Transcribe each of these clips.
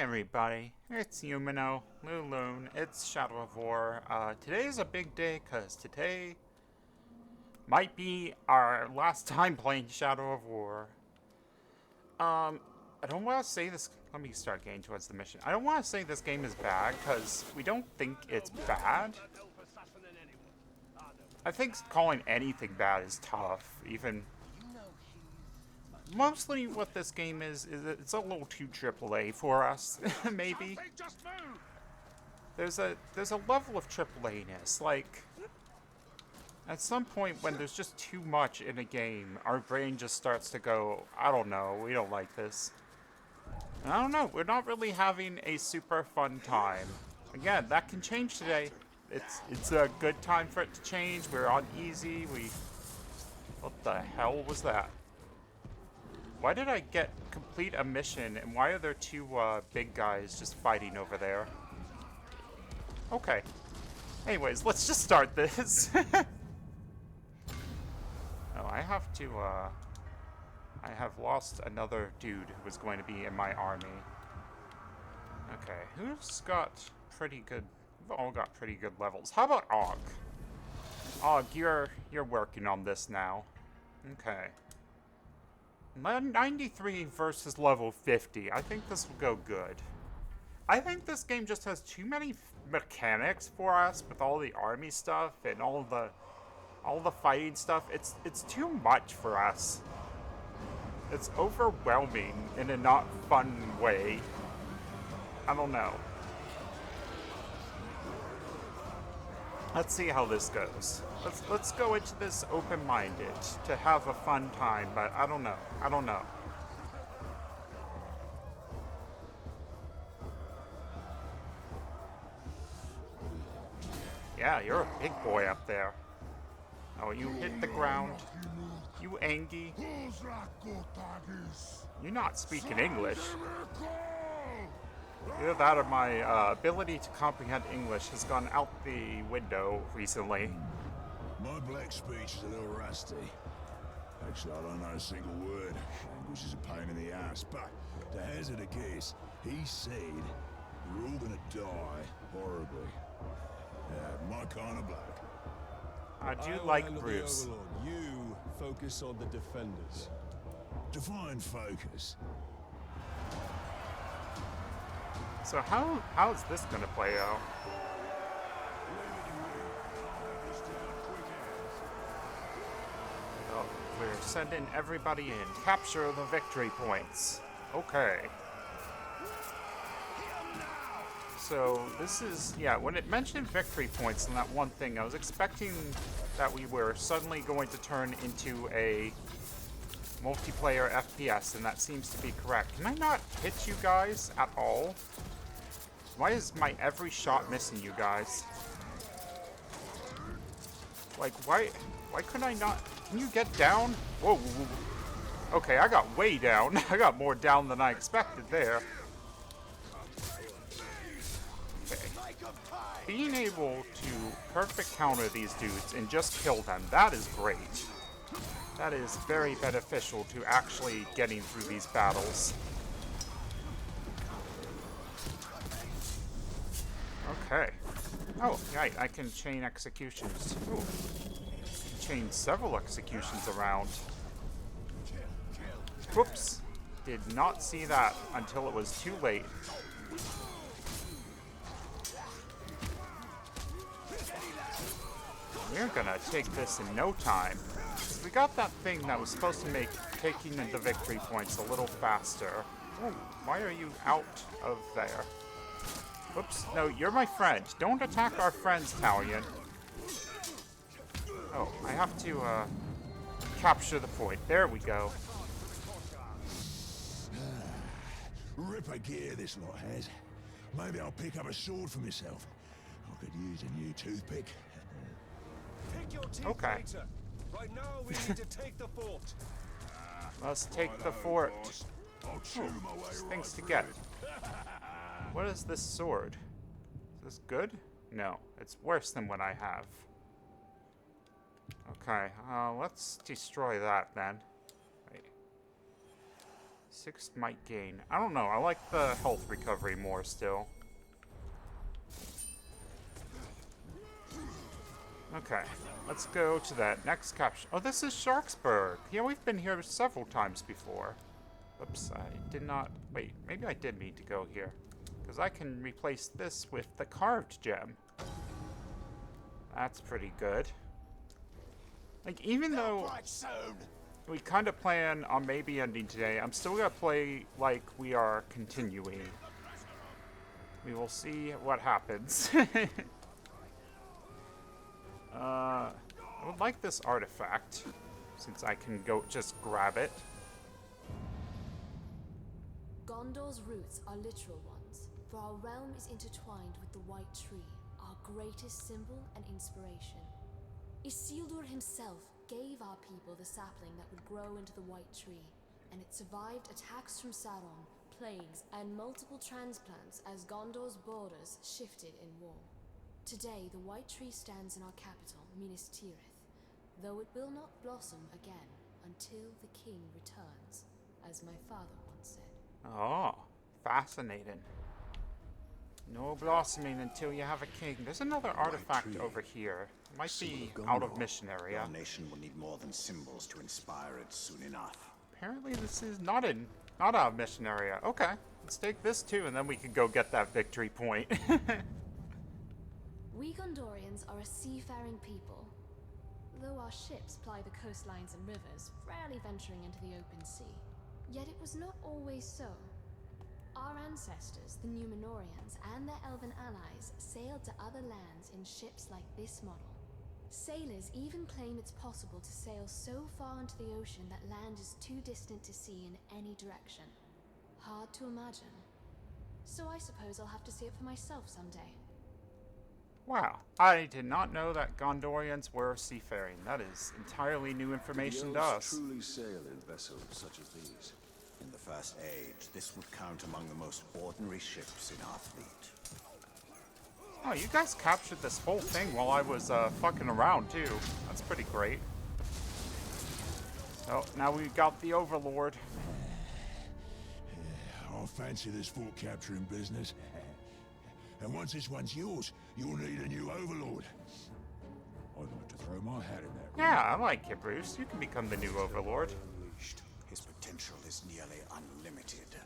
everybody, it's Yumeno, Lulun, it's Shadow of War. Today is a big day because today might be our last time playing Shadow of War. I don't want to say this, let me start getting towards the mission. I don't want to say this game is bad because we don't think it's bad. I think calling anything bad is tough, even... Mostly what this game is it's a little too AAA for us, maybe. There's a level of AAA-ness, like... At some point when there's just too much in a game, our brain just starts to go, I don't know, we don't like this. And I don't know, we're not really having a super fun time. Again, that can change today. It's a good time for it to change, we're on easy, What the hell was that? Why did I complete a mission, and why are there two big guys just fighting over there? Okay. Anyways, let's just start this. Oh, I have lost another dude who was going to be in my army. Okay, who's got pretty good... We've all got pretty good levels. How about Og? Og, you're working on this now. Okay. 93 versus level 50. I think this will go good. I think this game just has too many mechanics for us with all the army stuff and all the fighting stuff. It's too much for us. It's overwhelming in a not fun way. I don't know. Let's see how this goes. Let's go into this open-minded to have a fun time, but I don't know. I don't know. Yeah, you're a big boy up there. Oh, you hit the ground. You Angie. You're not speaking English. Either that or my ability to comprehend English has gone out the window recently. My black speech is a little rusty. Actually, I don't know a single word. Language is a pain in the ass, but to hazard a guess, he said we're all gonna die horribly. My kind of black. I do like Bruce. You focus on the defenders. Define focus. So how is this gonna play out? Oh, we're sending everybody in. Capture the victory points. Okay. So this is, yeah, when it mentioned victory points in that one thing, I was expecting that we were suddenly going to turn into a multiplayer FPS, and that seems to be correct. Can I not hit you guys at all? Why is my every shot missing you guys? Like, why couldn't I not... Can you get down? Whoa. Okay, I got way down. I got more down than I expected there. Okay. Being able to perfect counter these dudes and just kill them, that is great. That is very beneficial to actually getting through these battles. Okay. Oh, right, I can chain executions. Ooh. Chain several executions around. Whoops. Did not see that until it was too late. We're gonna take this in no time. We got that thing that was supposed to make taking the victory points a little faster. Oh, why are you out of there? Whoops, no, you're my friend. Don't attack our friends, Talion. Oh, I have to, capture the point. There we go. Ripper gear this lot has. Maybe I'll pick up a sword for myself. I could use a new toothpick. Okay. Right now, we need to take the fort. Let's take the fort. Things to get. What is this sword? Is this good? No, it's worse than what I have. Okay, let's destroy that then. Wait. 6 might gain. I don't know. I like the health recovery more still. Okay, let's go to that next capture. Oh, this is Sharksburg. Yeah, we've been here several times before. Oops, I did not... Wait, maybe I did mean to go here. Because I can replace this with the carved gem. That's pretty good. Like, even though we kind of plan on maybe ending today, I'm still going to play like we are continuing. We will see what happens. I would like this artifact, since I can go just grab it. Gondor's roots are literal ones, for our realm is intertwined with the White Tree, our greatest symbol and inspiration. Isildur himself gave our people the sapling that would grow into the White Tree, and it survived attacks from Sauron, plagues, and multiple transplants as Gondor's borders shifted in war. Today, the White Tree stands in our capital, Minas Tirith, though it will not blossom again until the king returns, as my father once said. Oh, fascinating. No blossoming until you have a king. There's another artifact over here. It might be out of mission area. Our nation will need more than symbols to inspire it soon enough. Apparently this is not out of mission area. Okay, let's take this too, and then we can go get that victory point. We Gondorians are a seafaring people. Though our ships ply the coastlines and rivers, rarely venturing into the open sea. Yet it was not always so. Our ancestors, the Numenorians, and their elven allies sailed to other lands in ships like this model. Sailors even claim it's possible to sail so far into the ocean that land is too distant to see in any direction. Hard to imagine. So I suppose I'll have to see it for myself someday. Wow, I did not know that Gondorians were seafaring. That is entirely new information to us. Truly sail in vessels such as these. In the First Age, this would count among the most ordinary ships in our fleet. Oh, you guys captured this whole thing while I was fucking around too. That's pretty great. So now we got the Overlord. I fancy this fort capturing business. And once this one's yours, you'll need a new overlord. I'd like to throw my hat in that. Yeah, I like you, Bruce. You can become the new Overlord. Unleashed. His potential is nearly unlimited.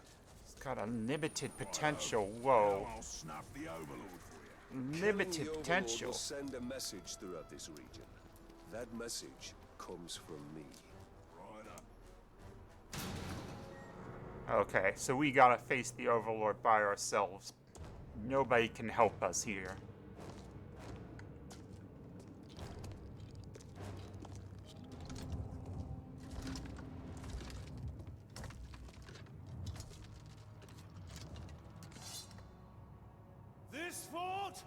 He's got unlimited potential. Whoa. I'll snuff the overlord for you. Limited Killing the Overlord potential. will send a message throughout this region. That message comes from me. Right up. Okay, so we gotta face the Overlord by ourselves. Nobody can help us here. This fort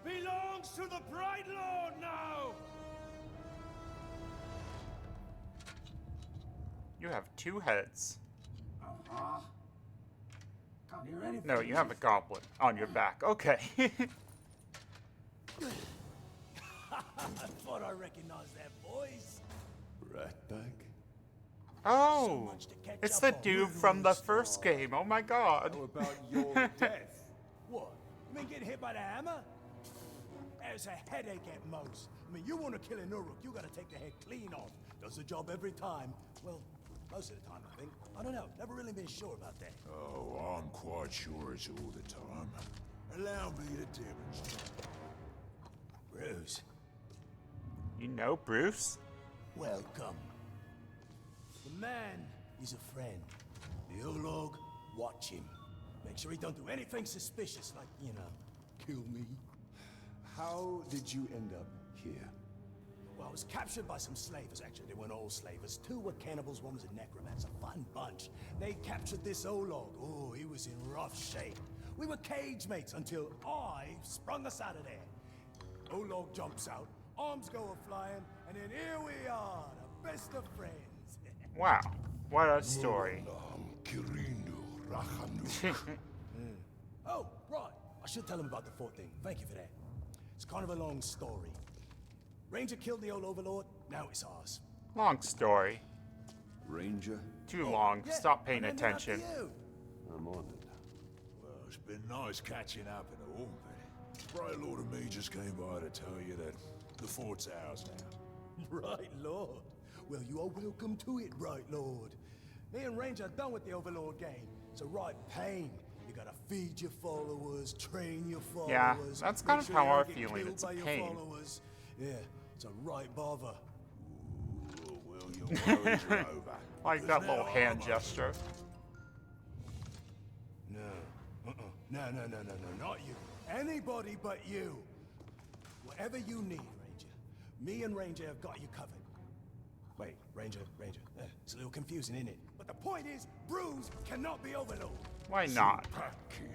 belongs to the Bright Lord now! You have 2 heads. Can't hear anything. No, you have a goblin on your back. Okay. I thought I recognized that voice. Ratbag? Oh, much to catch it's up the on. dude from the first game. Oh my god. How about your death? What? You mean getting hit by the hammer? There's a headache at most. I mean, you want to kill an Uruk, you gotta take the head clean off. Does the job every time. Well, most of the time, I think. I don't know. Never really been sure about that. Oh, I'm quite sure it's all the time. Allow me to demonstrate. Bruce, You know Bruce? welcome. The man is a friend. The Olog, watch him. Make sure he don't do anything suspicious, like, you know, kill me. How did you end up here? Well, I was captured by some slavers, actually. They weren't all slavers. 2 were cannibals, 1 was a necromancer. Fun bunch. They captured this Olog. Oh, he was in rough shape. We were cage mates until I sprung us out of there. Olog jumps out, arms go a-flying, and then here we are, the best of friends. Wow, what a story. Oh, right. I should tell him about the fort thing. Thank you for that. It's kind of a long story. Ranger killed the old overlord, now it's ours. Long story. Ranger? too long. Yeah, Stop paying and then they're up to attention. you. I'm on it. Well, it's been nice catching up and all, but Bright Lord and me just came by to tell you that the fort's ours now. Right, Lord. Well, you are welcome to it, Right, Lord. Me and Ranger are done with the Overlord game. It's a right pain. You gotta feed your followers, train your followers. Yeah, that's kind make of sure how you I'm don't get feeling. killed It's a by your pain. followers. Yeah, it's a right bother. Oh, well, your worries are over. Like Because that little now hand I'm gesture. No. No, not you. Anybody but you. Whatever you need, Ranger. Me and Ranger have got you covered. Wait, Ranger. It's a little confusing, isn't it? But the point is, Bruce cannot be Overlord. Why not? Pack kid.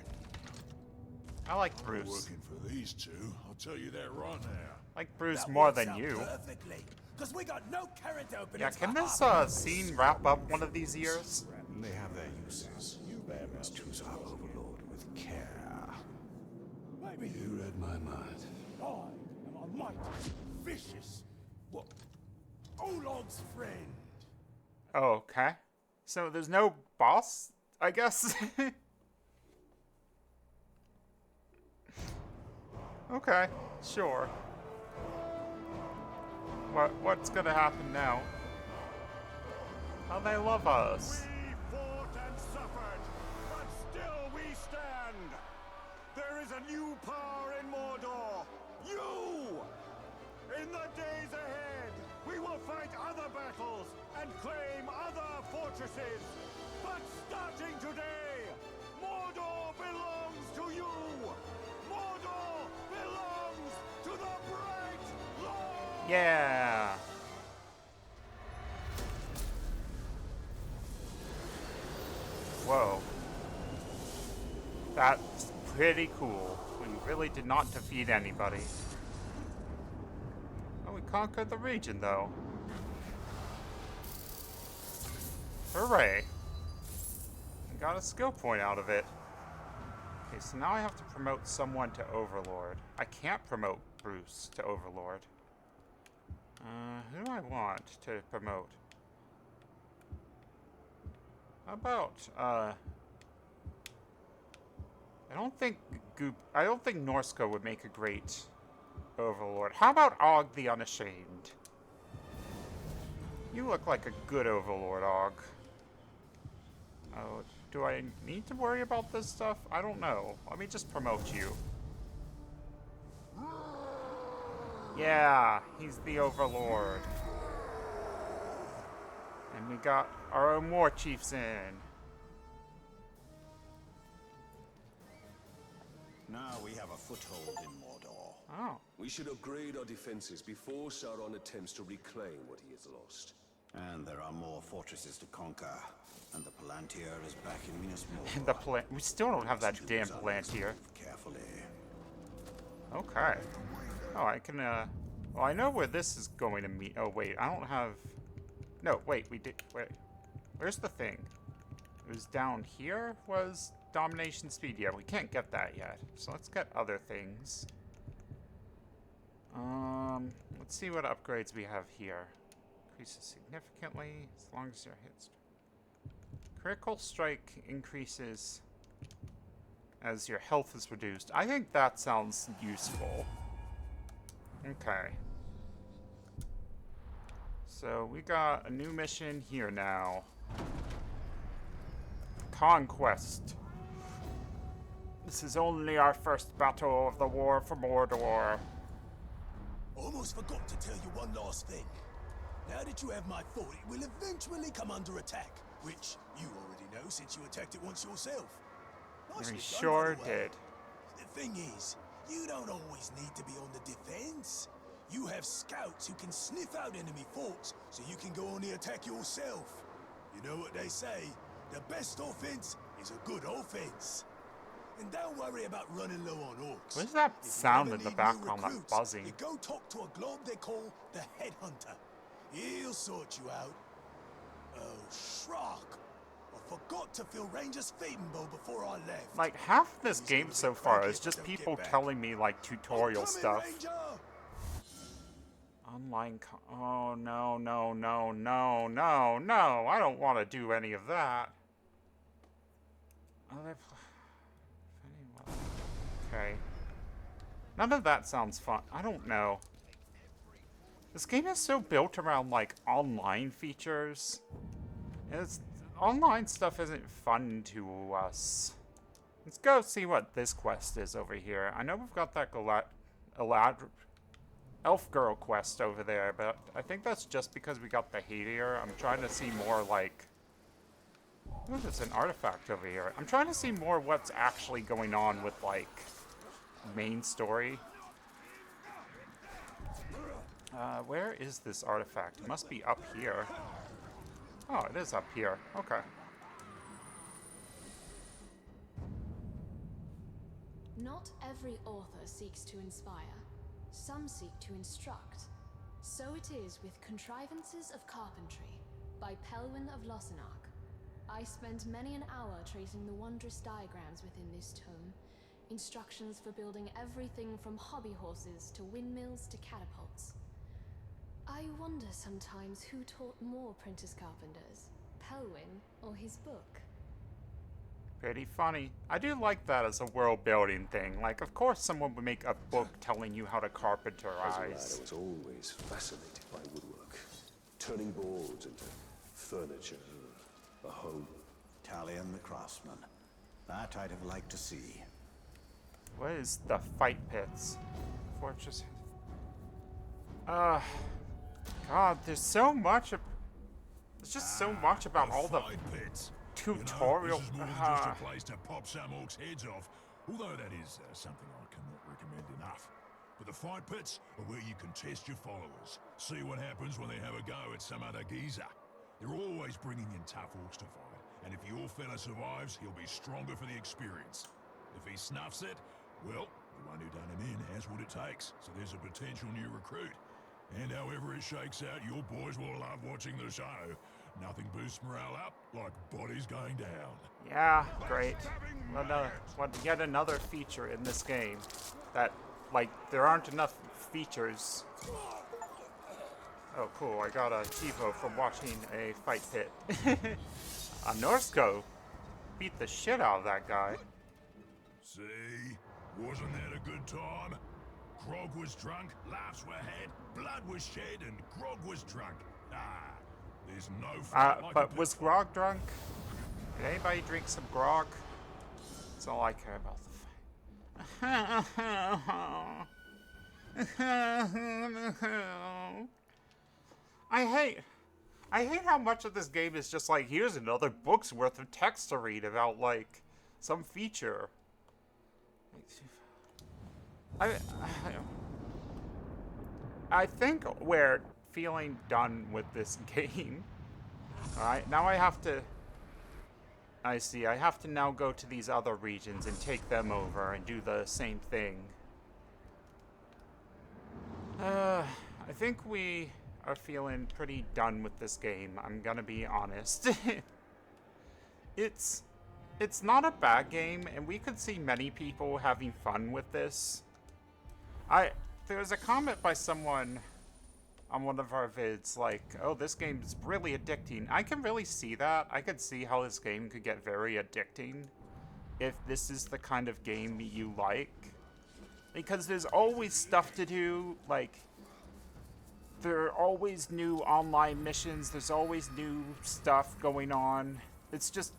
I like I'm Bruce. working for these two. I'll tell you that right now. Like Bruce That more works than out you. Perfectly. Because we got no character openings. Yeah, can for this half of us. scene wrap up one of these years? They have their uses. You must choose our overlord with care. Maybe You read my mind. I am a mighty, vicious, what? Olog's friend. Oh, okay. So there's no boss, I guess? Okay, sure. What's gonna happen now? Oh, they love us. We fought and suffered, but still we stand. There is a new power in Mordor. You! In the days ahead, we will fight other battles and claim other fortresses. But starting today, Mordor belongs to you. Mordor belongs to the Bright Lord. Yeah. Whoa. That's pretty cool. We really did not defeat anybody. Oh, we conquered the region, though. Hooray. We got a skill point out of it. Okay, so now I have to promote someone to Overlord. I can't promote Bruce to Overlord. Who do I want to promote? How about, I don't think Norska would make a great Overlord. How about Og the Unashamed? You look like a good Overlord, Og. Oh, do I need to worry about this stuff? I don't know. Let me just promote you. Yeah, he's the Overlord. And we got our own war chiefs in. Now we have a foothold in Mordor. Oh. We should upgrade our defenses before Sauron attempts to reclaim what he has lost. And there are more fortresses to conquer. And the Palantir is back in Minas Morgul. We still don't have that Must damn use our Palantir. move carefully. Okay. Oh, I can, well, I know where this is going to meet. Oh, wait, I don't have... No, wait, we did... Wait. Where's the thing? It was down here, was Domination Speed. Yeah, we can't get that yet. So let's get other things. Let's see what upgrades we have here. Increases significantly, as long as your hits... Critical strike increases as your health is reduced. I think that sounds useful. Okay. So we got a new mission here now. Conquest. This is only our first battle of the War for Mordor. Almost forgot to tell you one last thing. Now that you have my fort, it will eventually come under attack, which you already know since you attacked it once yourself. Nicely We done, sure by the way. did. The thing is, you don't always need to be on the defense. You have scouts who can sniff out enemy forts, so you can go on the attack yourself. You know what they say, the best offense is a good offense. And don't worry about running low on orcs. What is that If you sound ever in the need new background, that recruits, buzzing? You go talk to a globe they call the Headhunter. He'll sort you out. Oh, Shrock. I forgot to fill Ranger's feeding bowl before I left. Like, half this He's game gonna so be far cranky is if I just don't get people back. telling me, like, tutorial I'm coming, stuff. Ranger! Online oh, no, no, no, no, no, no. I don't want to do any of that. Oh, okay. None of that sounds fun. I don't know. This game is so built around, like, online features. Online stuff isn't fun to us. Let's go see what this quest is over here. I know we've got that elf girl quest over there, but I think that's just because we got the Hadir. I'm trying to see more, like... Ooh, there's an artifact over here. I'm trying to see more what's actually going on with, like, main story. Where is this artifact? It must be up here. Oh, it is up here. Okay. Not every author seeks to inspire. Some seek to instruct. So it is with Contrivances of Carpentry by Pelwyn of Lossenark. I spent many an hour tracing the wondrous diagrams within this tome. Instructions for building everything from hobby horses to windmills to catapults. I wonder sometimes who taught more apprentice carpenters, Pelwyn or his book. Pretty funny. I do like that as a world building thing. Like, of course someone would make a book telling you how to carpenterize. As a lad, I was always fascinated by woodwork. Turning boards into furniture, a home. Talion the craftsman. That I'd have liked to see. What is the fight pits? Fortress. God, there's so much. There's just so much about all the pits. tutorial. You know, this is more than just a place to pop some orcs' heads off, although that is something I cannot recommend enough. But the fight pits are where you can test your followers, see what happens when they have a go at some other geezer. They're always bringing in tough orcs to fight, and if your fella survives, he'll be stronger for the experience. If he snuffs it, well, the one who done him in has what it takes, so there's a potential new recruit. And however it shakes out, your boys will love watching the show. Nothing boosts morale up like bodies going down. Yeah, great. Yet another feature in this game that, like, there aren't enough features. Oh, cool. I got a TiVo from watching a fight pit. A Norsko beat the shit out of that guy. See? Wasn't that a good time? Grog was drunk, laughs were had, blood was shed, and Grog was drunk. Ah, there's no fight like but was Grog drunk? Did anybody drink some grog? That's all I care about the fight. I hate how much of this game is just like, here's another book's worth of text to read about, like, some feature. I think we're feeling done with this game. Alright, now I have to... I see, I have to now go to these other regions and take them over and do the same thing. I think we are feeling pretty done with this game, I'm gonna be honest. It's not a bad game, and we could see many people having fun with this. There was a comment by someone on one of our vids, like, oh, this game is really addicting. I can really see that. I could see how this game could get very addicting if this is the kind of game you like. Because there's always stuff to do, like, there are always new online missions, there's always new stuff going on. It's just...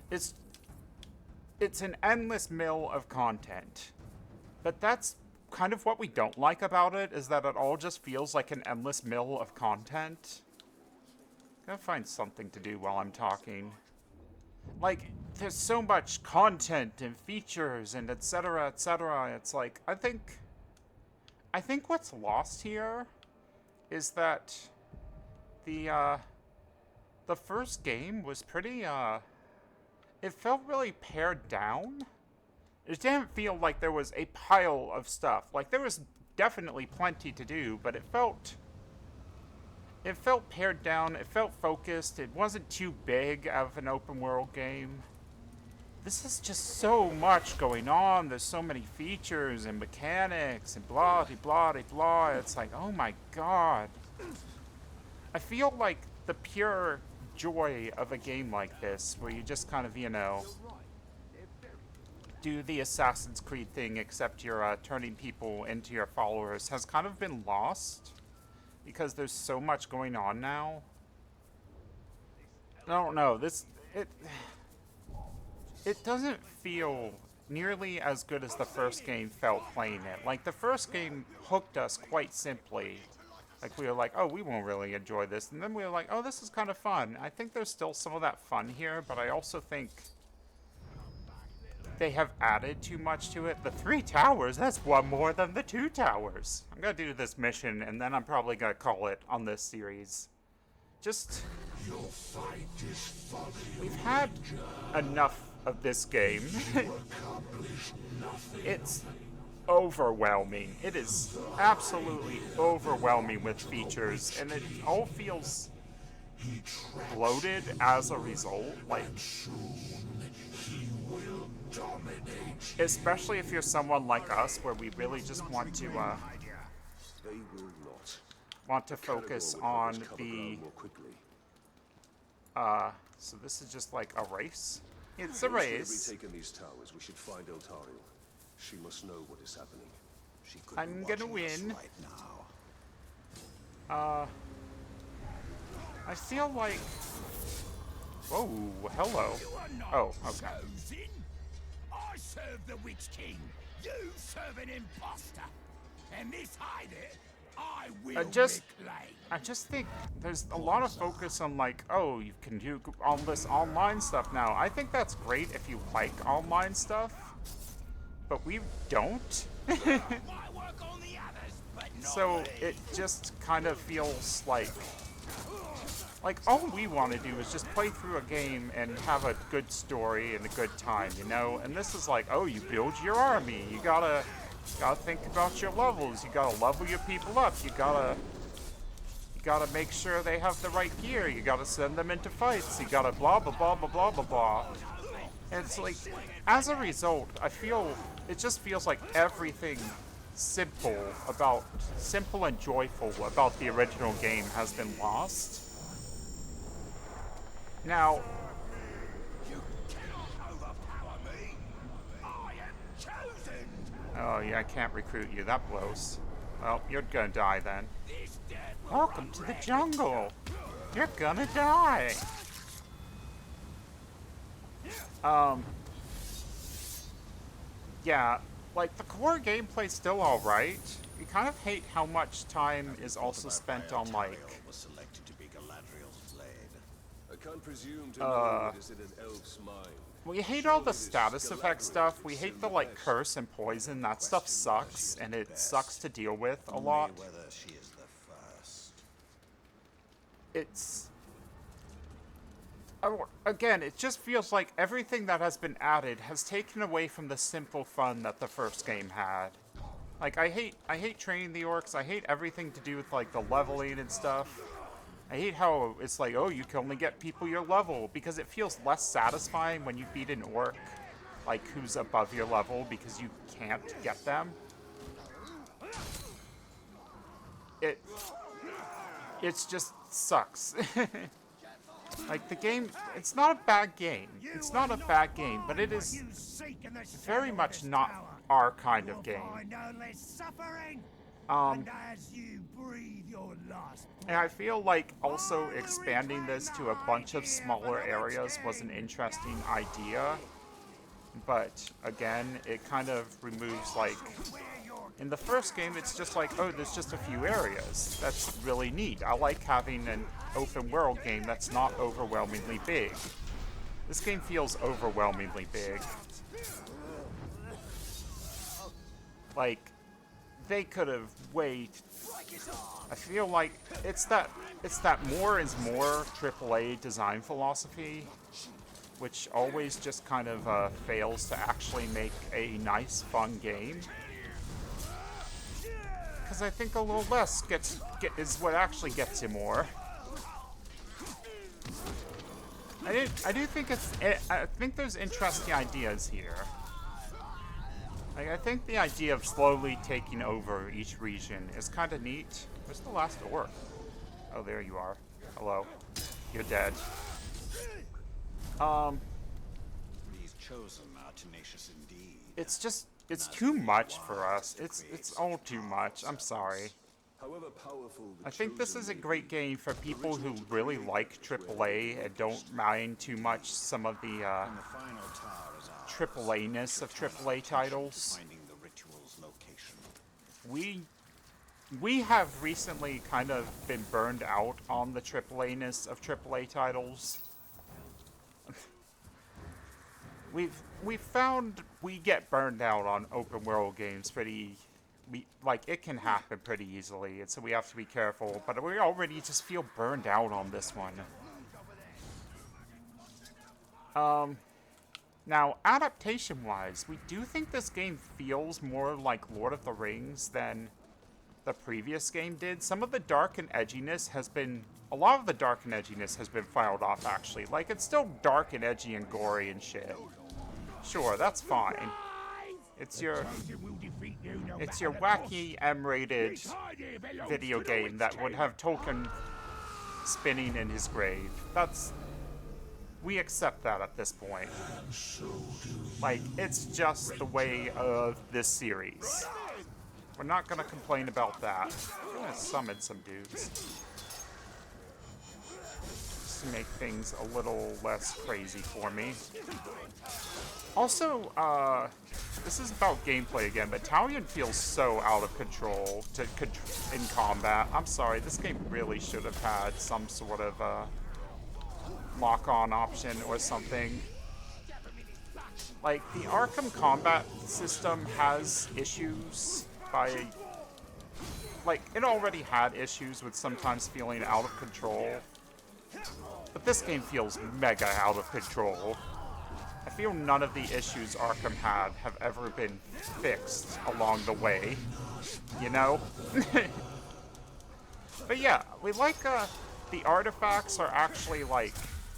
It's an endless mill of content. But that's kind of what we don't like about it, is that it all just feels like an endless mill of content. Gotta find something to do while I'm talking. Like, there's so much content and features and etc, etc. It's like, I think what's lost here is that the first game was pretty, it felt really pared down. It didn't feel like there was a pile of stuff. Like, there was definitely plenty to do, but it felt pared down, it felt focused, it wasn't too big of an open world game. this is just so much going on. There's so many features and mechanics and blah de blah de blah. It's like, oh my god. I feel like the pure joy of a game like this, where you just kind of, you know, do the Assassin's Creed thing, except you're turning people into your followers, has kind of been lost because there's so much going on now. I don't know, it doesn't feel nearly as good as the first game felt playing it. Like, the first game hooked us quite simply. Like, we were like, oh, we won't really enjoy this. And then we were like, oh, this is kind of fun. I think there's still some of that fun here, but I also think they have added too much to it. The 3 towers, that's one more than the 2 towers. I'm gonna do this mission, and then I'm probably gonna call it on this series. Just... we've had enough of this game. It's overwhelming. It is absolutely overwhelming with features, and it all feels bloated as a result. Like, especially if you're someone like us, where we really just want to They will not. focus on the so this is just like a race. It's a Once we have race. retaken these towers, we should find Eltariel. She must know what is happening. She could I'm be gonna watching us win. right now. I feel like... Whoa, hello. Oh, okay. I serve the Witch King. You serve an imposter. And this hide it, I will I just think there's a lot of focus on, like, oh, you can do all this online stuff now. I think that's great if you like online stuff, but we don't. So it just kind of feels like all we want to do is just play through a game and have a good story and a good time, you know? And this is like, oh, you build your army, you gotta think about your levels, you gotta level your people up, you gotta make sure they have the right gear, you gotta send them into fights, you gotta blah blah blah blah blah blah blah. And it's like, as a result, it just feels like everything simple and joyful about the original game has been lost. Now, oh yeah, I can't recruit you, that blows. Well, you're gonna die then. Welcome to the jungle! You're gonna die! Yeah, like, the core gameplay's still alright. You kind of hate how much time is also spent on, like... was selected to be Galadriel's blade. I can't presume to know what is in an elf's mind. We hate all the status effect stuff. We hate the, like, curse and poison. That stuff sucks, and it sucks to deal with a lot. Only whether she is the first. It's... Again, it just feels like everything that has been added has taken away from the simple fun that the first game had. Like, I hate training the orcs. I hate everything to do with, like, the leveling and stuff. I hate how it's like, oh, you can only get people your level, because it feels less satisfying when you beat an orc, like, who's above your level, because you can't get them. It's just sucks. Like, the game, it's not a bad game. It's not a bad game, but it is very much not our kind of game. And I feel like also expanding this to a bunch of smaller areas was an interesting idea. But, again, it kind of removes, like... In the first game, it's just like, oh, there's just a few areas. That's really neat. I like having an open world game that's not overwhelmingly big. This game feels overwhelmingly big. Like, they could have I feel like it's that more is more AAA design philosophy, which always just kind of fails to actually make a nice, fun game. Because I think a little less is what actually gets you more. I do think I think there's interesting ideas here. Like, I think the idea of slowly taking over each region is kind of neat. Where's the last orc? Oh, there you are. Hello. You're dead. These chosen are tenacious indeed. It's just, it's too much for us. It's all too much. I'm sorry. However powerful the I think this is a chosen may great be, game for people who really like AAA and don't mind too much some of the And the final tower is ours. AAA-ness of AAA titles. Finding the ritual's location. We have recently kind of been burned out on the AAA-ness of AAA titles. We've found we get burned out on open world games pretty. Like, it can happen pretty easily, and so we have to be careful, but we already just feel burned out on this one. Now, adaptation-wise, we do think this game feels more like Lord of the Rings than the previous game did. Some of the dark and edginess has been... A lot of the dark and edginess has been filed off, actually. Like, it's still dark and edgy and gory and shit. Sure, that's fine. It's your wacky M-rated video game that would have Tolkien spinning in his grave. We accept that at this point. Like, it's just the way of this series. We're not gonna complain about that. I'm gonna summon some dudes. Just to make things a little less crazy for me. Also, this is about gameplay again, but Talion feels so out of control in combat. I'm sorry, this game really should have had some sort of lock-on option or something. Like, the Arkham combat system has issues by... Like, it already had issues with sometimes feeling out of control. But this game feels mega out of control. I feel none of the issues Arkham had have ever been fixed along the way, you know? But yeah, we like, the artifacts are actually, like,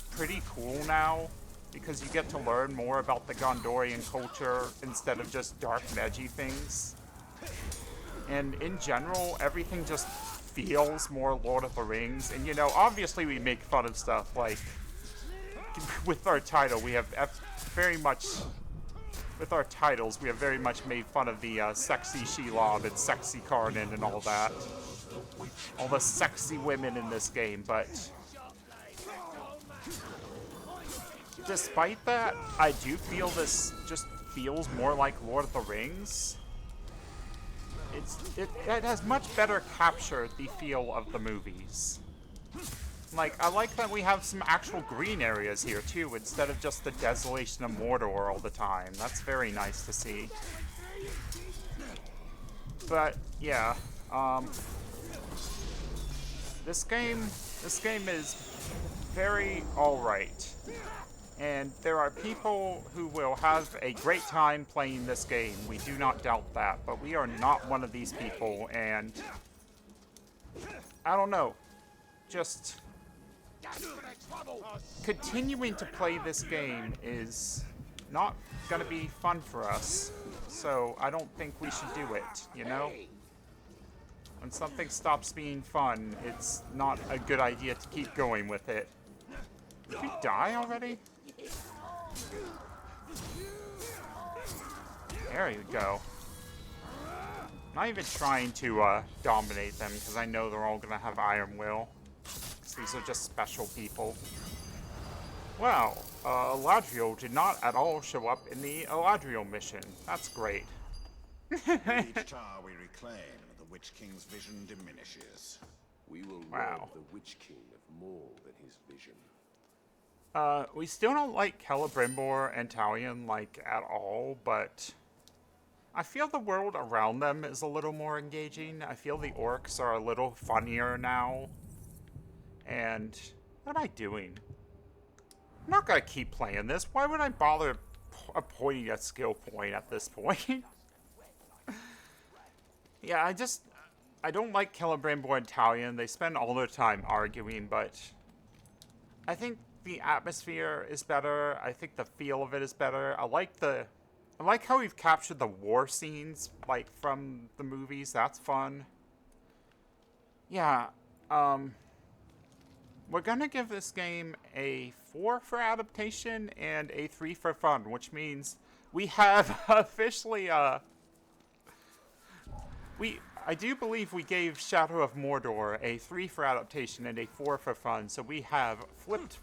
pretty cool now, because you get to learn more about the Gondorian culture instead of just dark and edgy things. And in general, everything just feels more Lord of the Rings, and you know, obviously we make fun of stuff like, with our title, we have very much, with our titles, we have very much made fun of the sexy Shelob and sexy Karnan and all that. All the sexy women in this game, but despite that, I do feel this just feels more like Lord of the Rings. It has much better captured the feel of the movies. Like, I like that we have some actual green areas here, too, instead of just the desolation of Mordor all the time. That's very nice to see. But, yeah, this game is very alright. And there are people who will have a great time playing this game. We do not doubt that, but we are not one of these people, and I don't know. Just continuing to play this game is not gonna be fun for us, so I don't think we should do it, you know? When something stops being fun, it's not a good idea to keep going with it. Did we die already? There you go. I'm not even trying to dominate them, because I know they're all gonna have Iron Will. These are just special people. Well, Eladriel did not at all show up in the Eladriel mission. That's great. Each tower we reclaim, the Witch King's vision diminishes. We will Wow. rob the Witch King of more than his vision. We still don't like Celebrimbor and Talion, like, at all, but I feel the world around them is a little more engaging. I feel the orcs are a little funnier now. And what am I doing? I'm not gonna keep playing this. Why would I bother appointing a skill point at this point? Yeah, I don't like Celebrimbor and Talion. They spend all their time arguing, but I think the atmosphere is better. I think the feel of it is better. I like how we've captured the war scenes, like, from the movies. That's fun. Yeah, we're gonna give this game a 4 for adaptation and a 3 for fun, which means we have officially, I do believe we gave Shadow of Mordor a 3 for adaptation and a 4 for fun, so we have flipped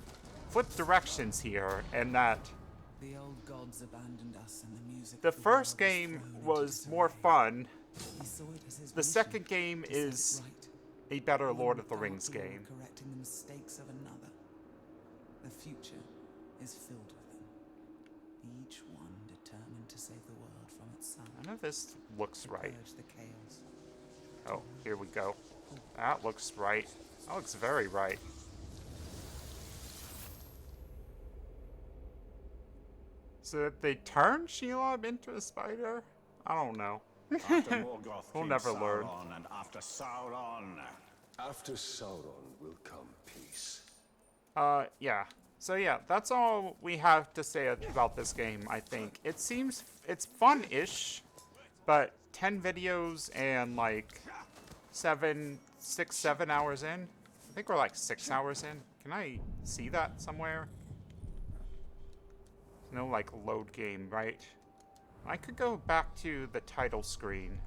directions here, and that The old gods abandoned us, and the music. the first game was more fun. He saw it as his The mission second game to set it is right. a better One Lord of the without Rings fear of game. correcting the mistakes of another. The future is filled with them. Each one determined to save the world from its son. None of this looks To right. purge the chaos. Oh, here we go. That looks right. That looks very right. So did they turn Shelob into a spider? I don't know. After Morgoth We'll came never learn. Sauron, and after Sauron... After Sauron will come peace. Yeah. So yeah, that's all we have to say about this game, I think. It seems, it's fun-ish, but 10 videos and like 7 hours in? I think we're like 6 hours in. Can I see that somewhere? No, like, load game, right? I could go back to the title screen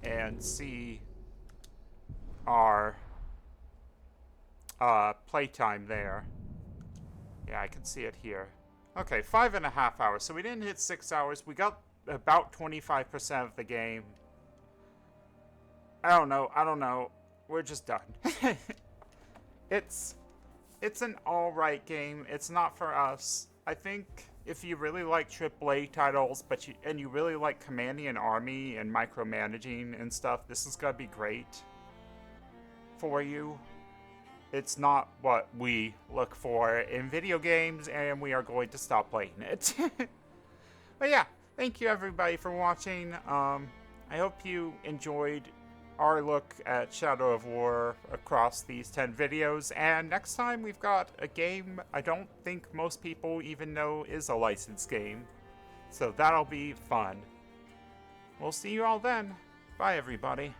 and see our playtime there. Yeah, I can see it here. Okay, 5.5 hours. So we didn't hit 6 hours. We got about 25% of the game. I don't know. We're just done. It's an alright game. It's not for us. I think if you really like AAA titles, and you really like commanding an army and micromanaging and stuff, this is gonna be great for you. It's not what we look for in video games, and we are going to stop playing it. But yeah, thank you everybody for watching. I hope you enjoyed our look at Shadow of War across these 10 videos, and next time we've got a game I don't think most people even know is a licensed game, so that'll be fun. We'll see you all then. Bye everybody.